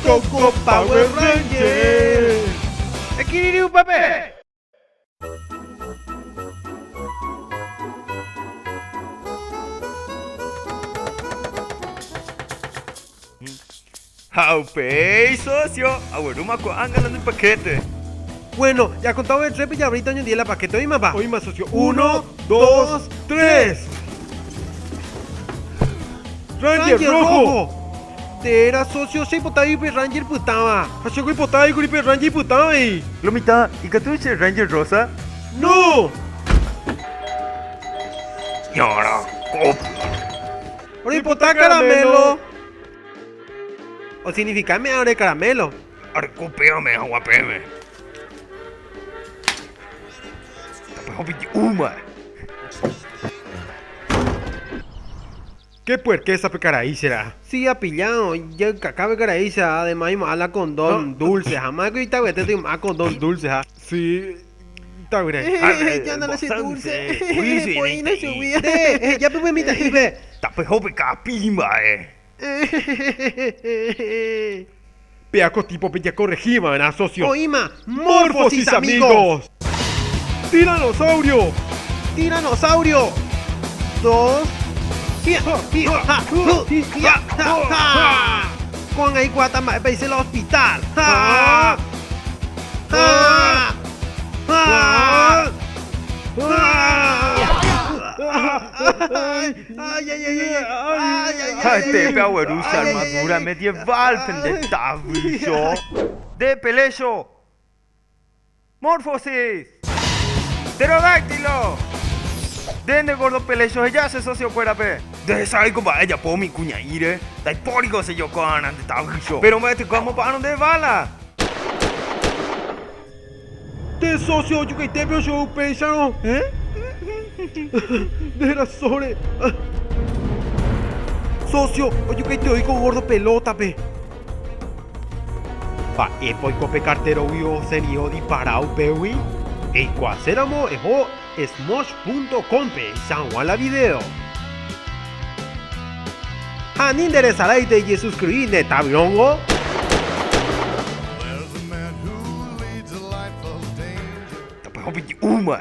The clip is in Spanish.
Coco Power Ranger. Ekiriru, papi. Aupe, socio. Abueluma con ganando el paquete. Bueno, ya contado el trepe y ahorita añadí la paquete. Oye, papá. Oye, más socio. 1, 2, 3. Ranger rojo. Te era socio, se potaba y Ranger putaba. Hace que potaba y Ranger putaba y. Lo mitad. ¿Y qué tú dices, Ranger rosa? ¡No! Y ahora, cop. Ahora potaba caramelo. O significa me abre caramelo. Ahora copiame, aguapeme. Uma. ¿Qué puerquesa pecaraí será? Sí, ha pillado. Ya cacabe caraí será. Además, mala con don dulce. Jamás que ahorita vete tu más con don dulce. Sí. Está bien. Ya no le sé dulce. Uy, Voy a subir. Ya pues me jibe. Tape hope capima, Peaco tipo ya corregima, ¿verdad, socio? Oima, ¡Morfosis, amigos! ¡Tiranosaurio! Tiranosaurio. 2. Con ahí Guatemala para irse al hospital. Te abuelusa armadura medieval, pendetavillo. De pelecho. Morfosis. Pterodáctilo. Dende gordo pelecho, ella se socio fuera pe. De saber cómo ella po mi cuñaire. Da hipórico se yo con ante tavillo. Pero me te como para donde bala. ¡Te socio! ¡Yo que te veo yo pensando! ¡De sobre! Socio, oye que te oigo gordo pelota, pe. Pa, epoico pe cartero uyo serio disparado, pe, wi. E cuaceramo ejo smosh.com pe, San Juan la video. Han interesará y te suscribir neta biongo. Tape hope uma.